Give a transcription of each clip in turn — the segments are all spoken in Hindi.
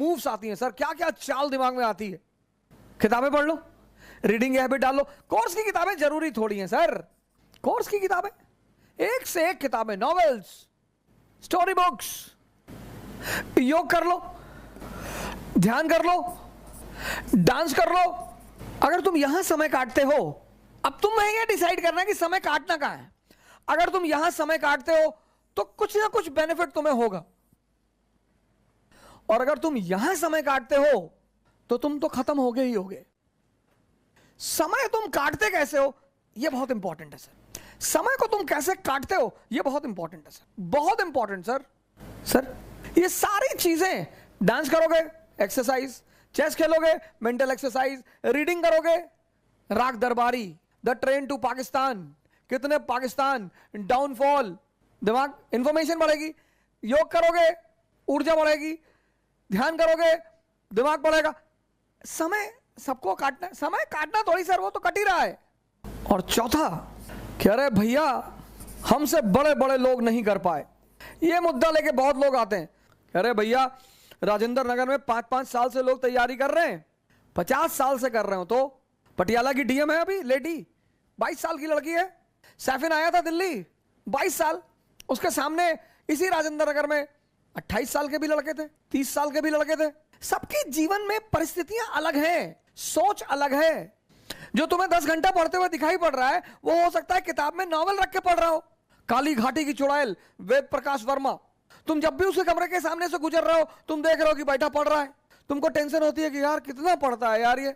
मूव्स आती हैं सर, क्या क्या चाल दिमाग में आती है। किताबें पढ़ लो, रीडिंग हैबिट डाल लो। कोर्स की किताबें जरूरी थोड़ी हैं सर, कोर्स की किताबें एक से एक किताबें, नॉवेल्स, स्टोरी बुक्स। योग कर लो, ध्यान कर लो, डांस कर लो। अगर तुम यहां समय काटते हो, अब तुम्हें यह डिसाइड करना है कि समय काटना कहां है। अगर तुम यहां समय काटते हो तो कुछ ना कुछ बेनिफिट तुम्हें होगा, और अगर तुम यहां समय काटते हो तो तुम तो खत्म हो गए ही होगे। समय तुम काटते कैसे हो यह बहुत इंपॉर्टेंट है सर। समय को तुम कैसे काटते हो यह बहुत इंपॉर्टेंट है सर, बहुत इंपॉर्टेंट सर। सर ये सारी चीजें, डांस करोगे एक्सरसाइज, चेस खेलोगे मेंटल एक्सरसाइज, रीडिंग करोगे राग दरबारी, द ट्रेन टू पाकिस्तान, कितने पाकिस्तान, डाउनफॉल, दिमाग इंफॉर्मेशन बढ़ेगी। योग करोगे ऊर्जा बढ़ेगी, ध्यान करोगे दिमाग बढ़ेगा। समय सबको काटना है, समय काटना थोड़ी सर, वो तो कट ही रहा है। और चौथा कह रहे भैया हमसे बड़े बड़े लोग नहीं कर पाए, ये मुद्दा लेके बहुत लोग आते हैं। कह रहे भैया राजेंद्र नगर में 5-5 साल से लोग तैयारी कर रहे हैं, 50 साल से कर रहे हो। तो पटियाला की डीएम है अभी लेडी, 22 साल की लड़की है। सैफिन आया था दिल्ली, 22 साल। उसके सामने इसी राजेंद्र नगर में 28 साल के भी लड़के थे, 30 साल के भी लड़के थे। सबके जीवन में परिस्थितियां अलग हैं, सोच अलग है। जो तुम्हें 10 घंटा पढ़ते हुए दिखाई पड़ रहा है वो हो सकता है किताब में नॉवल रख के पढ़ रहा हो। काली घाटी की चुड़ैल, वेद प्रकाश वर्मा, तुम जब भी उसके कमरे के सामने से गुजर रहे हो तुम देख रहे हो कि बैठा पढ़ रहा है। तुमको टेंशन होती है कि यार कितना पढ़ता है यार ये।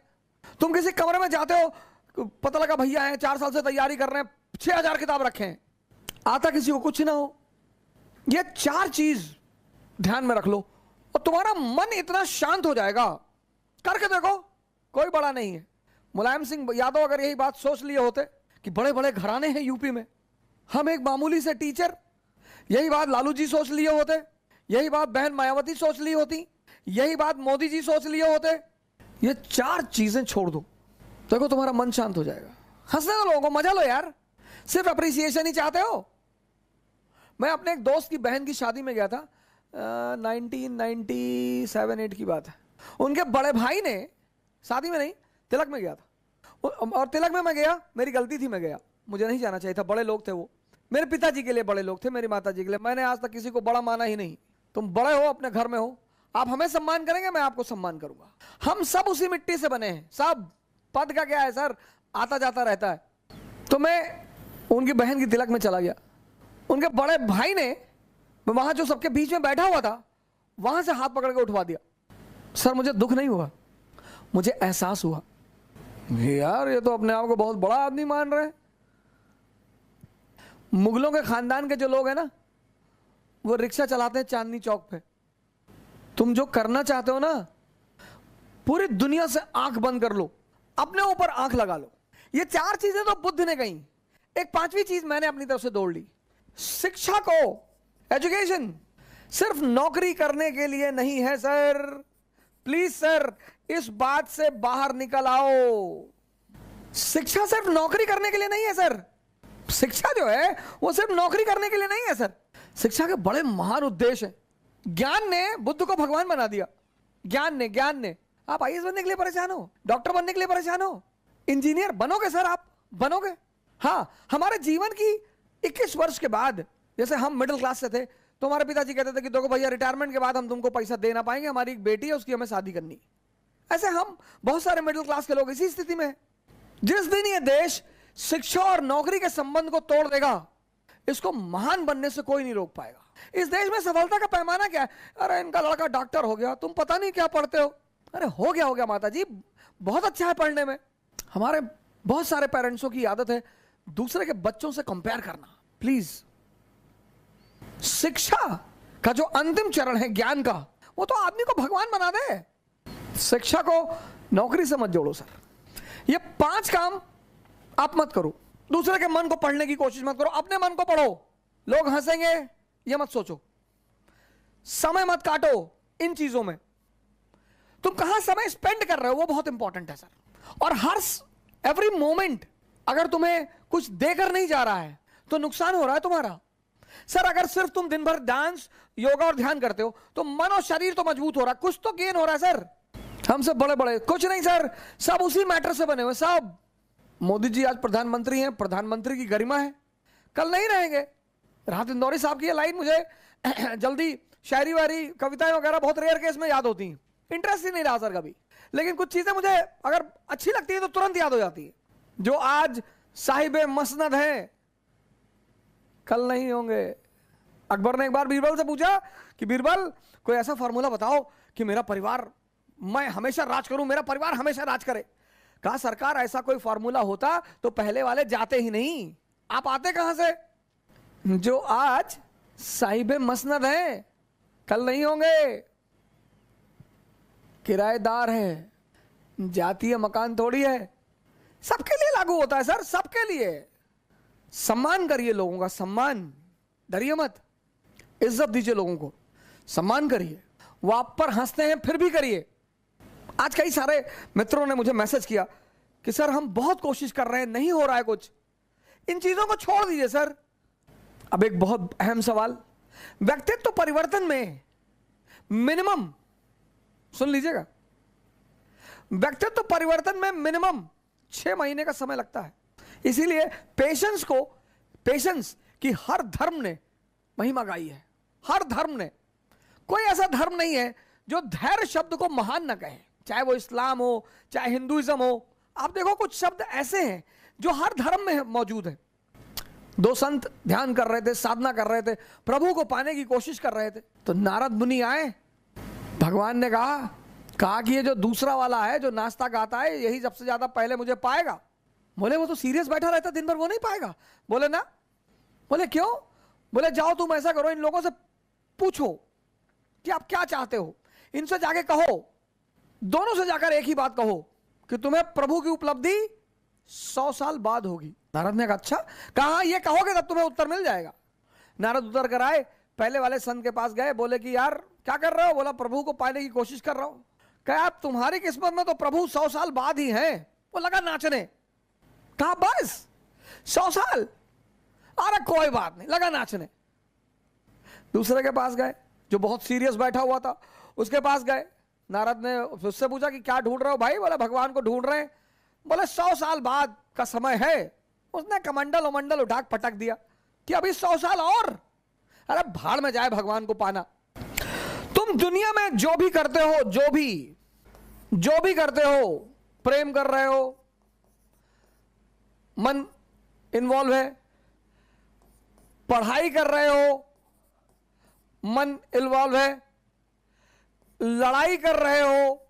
तुम किसी कमरे में जाते हो, पता लगा भैया है 4 साल से तैयारी कर रहे हैं, 6000 किताब रखे हैं, आता किसी को कुछ ना हो। ये 4 चीज ध्यान में रख लो और तुम्हारा मन इतना शांत हो जाएगा। करके देखो, कोई बड़ा नहीं है। मुलायम सिंह यादव अगर यही बात सोच लिए होते कि बड़े बड़े घराने हैं यूपी में, हम एक मामूली से टीचर, यही बात लालू जी सोच लिए होते, यही बात बहन मायावती सोच ली होती, यही बात मोदी जी सोच लिए होते। ये 4 चीजें छोड़ दो, देखो तुम्हारा मन शांत हो जाएगा। हंसने दो लोगों को, मजा लो यार, सिर्फ अप्रिसिएशन ही चाहते हो। मैं अपने एक दोस्त की बहन की शादी में गया था, 1997-8 की बात है। उनके बड़े भाई ने, शादी में नहीं तिलक में गया था, और तिलक में मैं गया, मेरी गलती थी, मैं गया, मुझे नहीं जाना चाहिए था। बड़े लोग थे वो, मेरे पिताजी के लिए बड़े लोग थे, मेरी माता जी के लिए। मैंने आज तक किसी को बड़ा माना ही नहीं। तुम बड़े हो, अपने घर में हो, आप हमें सम्मान करेंगे, मैं आपको सम्मान करूंगा। हम सब उसी मिट्टी से बने हैं, सब। पद का क्या है सर, आता जाता रहता है। तो मैं उनकी बहन की तिलक में चला गया, उनके बड़े भाई ने, मैं वहां जो सबके बीच में बैठा हुआ था वहां से हाथ पकड़ के उठवा दिया। सर मुझे दुख नहीं हुआ, मुझे एहसास हुआ यार ये तो अपने आप को बहुत बड़ा आदमी मान रहे हैं। मुगलों के खानदान के जो लोग हैं ना, वो रिक्शा चलाते हैं चांदनी चौक पे। तुम जो करना चाहते हो ना, पूरी दुनिया से आंख बंद कर लो, अपने ऊपर आंख लगा लो। ये 4 चीजें तो बुद्ध ने कही, एक 5वीं चीज मैंने अपनी तरफ से जोड़ ली। शिक्षा को, एजुकेशन सिर्फ नौकरी करने के लिए नहीं है सर। प्लीज सर इस बात से बाहर निकल आओ। शिक्षा सिर्फ नौकरी करने के लिए नहीं है सर। शिक्षा जो है वो सिर्फ नौकरी करने के लिए नहीं है सर। शिक्षा के बड़े महान उद्देश्य हैं। ज्ञान ने बुद्ध को भगवान बना दिया। ज्ञान ने आप आईएएस बनने के लिए परेशान हो, डॉक्टर बनने के लिए परेशान हो, इंजीनियर बनोगे सर, आप बनोगे। हाँ, हमारे जीवन की 21 वर्ष के बाद, जैसे हम मिडिल क्लास से थे तो हमारे पिताजी कहते थे कि देखो भैया रिटायरमेंट के बाद हम तुमको पैसा दे ना पाएंगे, हमारी एक बेटी है उसकी हमें शादी करनी। ऐसे हम बहुत सारे मिडिल क्लास के लोग इसी स्थिति में। जिस दिन ये देश शिक्षा और नौकरी के संबंध को तोड़ देगा, इसको महान बनने से कोई नहीं रोक पाएगा। इस देश में सफलता का पैमाना क्या है? अरे इनका लड़का डॉक्टर हो गया, तुम पता नहीं क्या पढ़ते हो। अरे हो गया माता जी, बहुत अच्छा है पढ़ने में। हमारे बहुत सारे पेरेंट्सों की आदत है दूसरे के बच्चों से कंपेयर करना। प्लीज, शिक्षा का जो अंतिम चरण है ज्ञान का, वो तो आदमी को भगवान बना दे। शिक्षा को नौकरी से मत जोड़ो सर। ये 5 काम आप मत करो। दूसरे के मन को पढ़ने की कोशिश मत करो, अपने मन को पढ़ो। लोग हंसेंगे ये मत सोचो। समय मत काटो इन चीजों में। तुम कहां समय स्पेंड कर रहे हो वो बहुत इंपॉर्टेंट है सर। और हर एवरी मोमेंट अगर तुम्हें कुछ देकर नहीं जा रहा है तो नुकसान हो रहा है तुम्हारा। सर अगर सिर्फ तुम दिन भर डांस, योगा और ध्यान करते हो तो मन और शरीर तो मजबूत हो रहा है, कुछ तो गेन हो रहा है सर। हम सब बड़े बड़े कुछ नहीं सर, सब उसी मैटर से बने हुए सब। मोदी जी आज प्रधानमंत्री हैं, प्रधानमंत्री की गरिमा है, कल नहीं रहेंगे। राहत इंदौरी साहब की ये लाइन मुझे जल्दी शायरी वारी कविताएं वगैरह बहुत रेयर केस में याद होती हैं, इंटरेस्ट ही नहीं रहा सर कभी, लेकिन कुछ चीजें मुझे अगर अच्छी लगती है तो तुरंत याद हो जाती है। जो आज साहिबे मसनद हैं कल नहीं होंगे। अकबर ने एक बार बीरबल से पूछा कि बीरबल कोई ऐसा फॉर्मूला बताओ कि मेरा परिवार, मैं हमेशा राज करूं, मेरा परिवार हमेशा राज करे। कहा सरकार ऐसा कोई फॉर्मूला होता तो पहले वाले जाते ही नहीं, आप आते कहां से? जो आज साहिबे मसनद हैं कल नहीं होंगे, किराएदार हैं, जातीय मकान थोड़ी है, सबके लिए लागू होता है सर, सबके लिए। सम्मान करिए लोगों का, सम्मान, डरिए मत, इज्जत दीजिए लोगों को, सम्मान करिए। वो आप पर हंसते हैं फिर भी करिए। आज कई सारे मित्रों ने मुझे मैसेज किया कि सर हम बहुत कोशिश कर रहे हैं, नहीं हो रहा है कुछ, इन चीजों को छोड़ दीजिए सर। अब एक बहुत अहम सवाल, व्यक्तित्व परिवर्तन में मिनिमम, सुन लीजिएगा, व्यक्तित्व परिवर्तन में मिनिमम 6 महीने का समय लगता है। इसीलिए पेशेंस की हर धर्म ने महिमा गाई है, हर धर्म ने। कोई ऐसा धर्म नहीं है जो धैर्य शब्द को महान न कहे, चाहे वो इस्लाम हो चाहे हिंदुइज्म हो। आप देखो कुछ शब्द ऐसे हैं जो हर धर्म में मौजूद है। 2 संत ध्यान कर रहे थे, साधना कर रहे थे, प्रभु को पाने की कोशिश कर रहे थे, तो नारद मुनि आए। भगवान ने कहा कि ये जो दूसरा वाला है जो नाचता गाता है यही सबसे ज्यादा पहले मुझे पाएगा। बोले वो तो सीरियस बैठा रहता दिन भर, वो नहीं पाएगा। बोले ना। बोले क्यों? बोले जाओ तुम ऐसा करो, इन लोगों से पूछो कि आप क्या चाहते हो, इनसे जाके कहो, दोनों से जाकर एक ही बात कहो कि तुम्हें प्रभु की उपलब्धि 100 साल बाद होगी। नारद ने कहा अच्छा, कहा ये कहोगे तब तुम्हें उत्तर मिल जाएगा। नारद उतर कर आए, पहले वाले संत के पास गए, बोले कि यार क्या कर रहे हो? बोला प्रभु को पाने की कोशिश कर रहा हूं। कहा आप तुम्हारी किस्मत में तो प्रभु 100 साल बाद ही हैं। वो लगा नाचने। कहा बस 100 साल? अरे कोई बात नहीं, लगा नाचने। दूसरे के पास गए जो बहुत सीरियस बैठा हुआ था, उसके पास गए। नारद ने उससे पूछा कि क्या ढूंढ रहे हो भाई? बोला भगवान को ढूंढ रहे हैं। बोले 100 साल बाद का समय है। उसने कमंडल उमंडल उठा पटक दिया कि अभी 100 साल और। अरे भाड़ में जाए भगवान को पाना। तुम दुनिया में जो भी करते हो, जो भी करते हो, प्रेम कर रहे हो, मन इन्वॉल्व है, पढ़ाई कर रहे हो, मन इन्वॉल्व है, लड़ाई कर रहे हो,